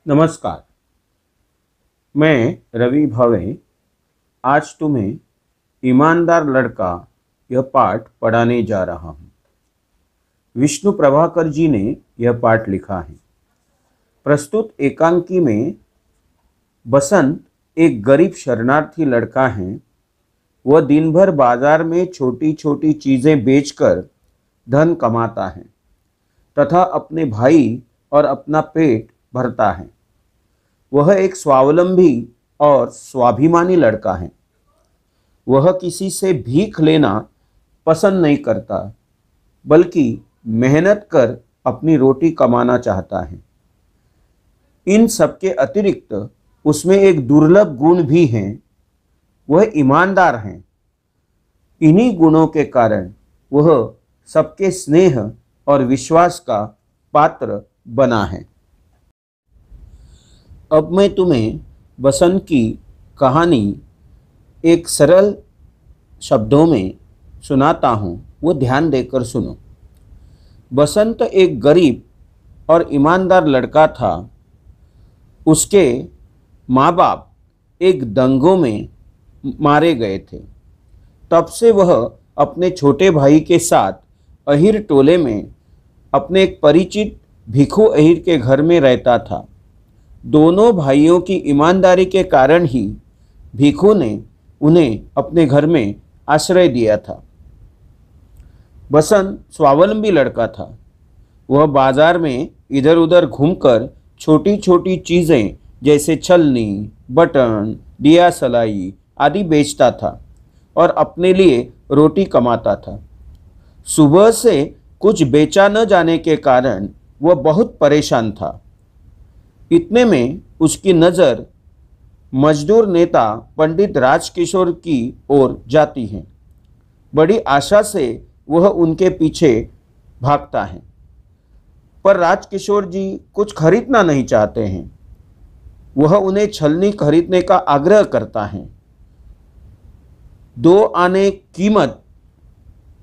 नमस्कार, मैं रवि भावे आज तुम्हें ईमानदार लड़का यह पाठ पढ़ाने जा रहा हूँ। विष्णु प्रभाकर जी ने यह पाठ लिखा है। प्रस्तुत एकांकी में बसंत एक गरीब शरणार्थी लड़का है। वह दिन भर बाजार में छोटी छोटी चीज़ें बेचकर धन कमाता है तथा अपने भाई और अपना पेट भरता है। वह एक स्वावलंबी और स्वाभिमानी लड़का है। वह किसी से भीख लेना पसंद नहीं करता, बल्कि मेहनत कर अपनी रोटी कमाना चाहता है। इन सबके अतिरिक्त उसमें एक दुर्लभ गुण भी है, वह ईमानदार है। इन्हीं गुणों के कारण वह सबके स्नेह और विश्वास का पात्र बना है। अब मैं तुम्हें बसंत की कहानी एक सरल शब्दों में सुनाता हूँ, वो ध्यान देकर सुनो। बसंत एक गरीब और ईमानदार लड़का था। उसके माँ बाप एक दंगों में मारे गए थे। तब से वह अपने छोटे भाई के साथ अहीर टोले में अपने एक परिचित भिखू अहीर के घर में रहता था। दोनों भाइयों की ईमानदारी के कारण ही भिखू ने उन्हें अपने घर में आश्रय दिया था। बसंत स्वावलंबी लड़का था। वह बाजार में इधर उधर घूमकर छोटी छोटी चीज़ें जैसे छलनी, बटन, दिया सलाई आदि बेचता था और अपने लिए रोटी कमाता था। सुबह से कुछ बेचा न जाने के कारण वह बहुत परेशान था। इतने में उसकी नज़र मजदूर नेता पंडित राजकिशोर की ओर जाती है। बड़ी आशा से वह उनके पीछे भागता है, पर राजकिशोर जी कुछ खरीदना नहीं चाहते हैं। वह उन्हें छलनी खरीदने का आग्रह करता है। 2 आने कीमत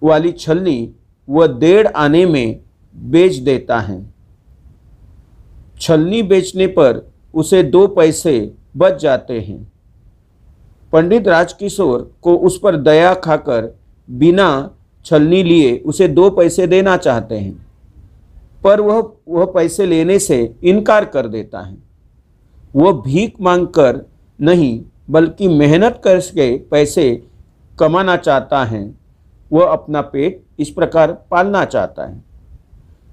वाली छलनी वह 1.5 आने में बेच देता है। छलनी बेचने पर उसे 2 पैसे बच जाते हैं। पंडित राजकिशोर को उस पर दया खाकर बिना छलनी लिए उसे 2 पैसे देना चाहते हैं, पर वह पैसे लेने से इनकार कर देता है। वह भीख मांगकर नहीं, बल्कि मेहनत करके पैसे कमाना चाहता है। वह अपना पेट इस प्रकार पालना चाहता है।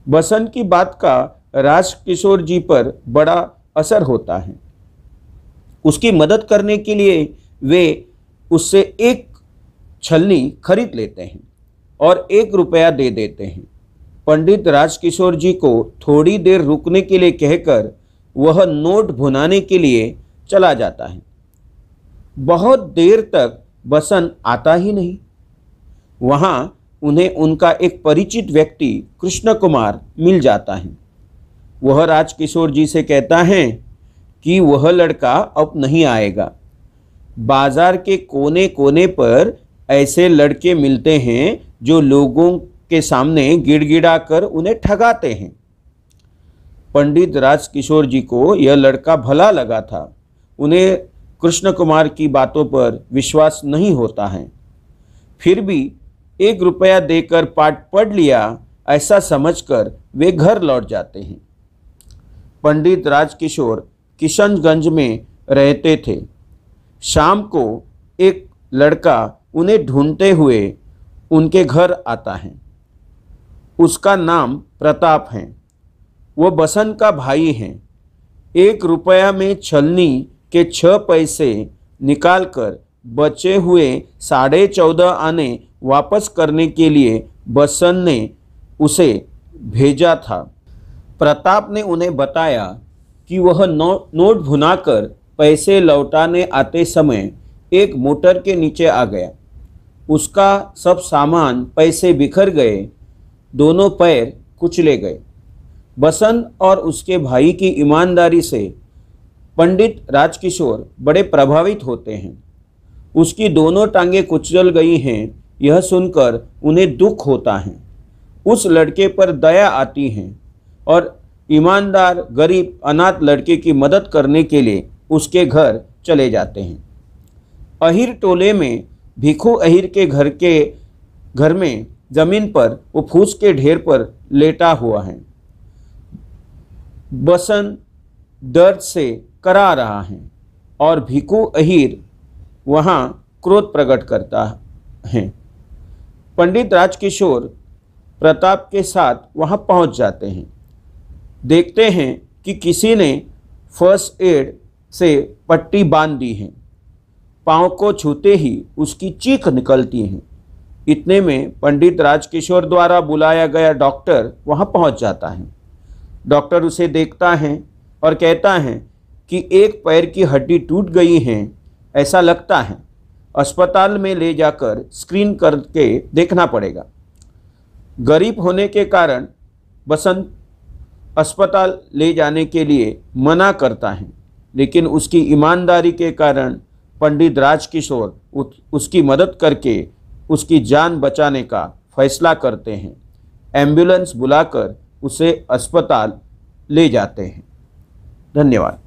बसंत की बात का राजकिशोर जी पर बड़ा असर होता है। उसकी मदद करने के लिए वे उससे 1 छलनी खरीद लेते हैं और 1 रुपया दे देते हैं। पंडित राजकिशोर जी को थोड़ी देर रुकने के लिए कहकर वह नोट भुनाने के लिए चला जाता है। बहुत देर तक बसंत आता ही नहीं। वहाँ उन्हें उनका एक परिचित व्यक्ति कृष्ण कुमार मिल जाता है। वह राजकिशोर जी से कहता है कि वह लड़का अब नहीं आएगा। बाजार के कोने कोने पर ऐसे लड़के मिलते हैं जो लोगों के सामने गिड़गिड़ाकर उन्हें ठगाते हैं। पंडित राजकिशोर जी को यह लड़का भला लगा था। उन्हें कृष्ण कुमार की बातों पर विश्वास नहीं होता है, फिर भी 1 रुपया देकर पाठ पढ़ लिया ऐसा समझकर वे घर लौट जाते हैं। पंडित राजकिशोर किशनगंज में रहते थे। शाम को एक लड़का उन्हें ढूंढते हुए उनके घर आता है। उसका नाम प्रताप है। वो बसंत का भाई है। 1 रुपया में छलनी के 6 पैसे निकालकर बचे हुए 14.5 आने वापस करने के लिए बसंत ने उसे भेजा था। प्रताप ने उन्हें बताया कि वह नोट भुनाकर पैसे लौटाने आते समय एक मोटर के नीचे आ गया। उसका सब सामान पैसे बिखर गए, दोनों पैर कुचले गए। बसंत और उसके भाई की ईमानदारी से पंडित राजकिशोर बड़े प्रभावित होते हैं। उसकी दोनों टांगें कुचल गई हैं, यह सुनकर उन्हें दुख होता है। उस लड़के पर दया आती है और ईमानदार गरीब अनाथ लड़के की मदद करने के लिए उसके घर चले जाते हैं। अहीर टोले में भिखू अहीर के घर में जमीन पर वो फूस के ढेर पर लेटा हुआ है। बसंत दर्द से करा रहा है और भिखू अहीर वहाँ क्रोध प्रकट करता है। पंडित राजकिशोर प्रताप के साथ वहाँ पहुँच जाते हैं। देखते हैं कि किसी ने फर्स्ट एड से पट्टी बांध दी है। पाँव को छूते ही उसकी चीख निकलती है। इतने में पंडित राजकिशोर द्वारा बुलाया गया डॉक्टर वहाँ पहुँच जाता है। डॉक्टर उसे देखता है और कहता है कि एक पैर की हड्डी टूट गई है, ऐसा लगता है। अस्पताल में ले जाकर स्क्रीन करके देखना पड़ेगा। गरीब होने के कारण बसंत अस्पताल ले जाने के लिए मना करता है, लेकिन उसकी ईमानदारी के कारण पंडित राजकिशोर उसकी मदद करके उसकी जान बचाने का फैसला करते हैं। एम्बुलेंस बुलाकर उसे अस्पताल ले जाते हैं। धन्यवाद।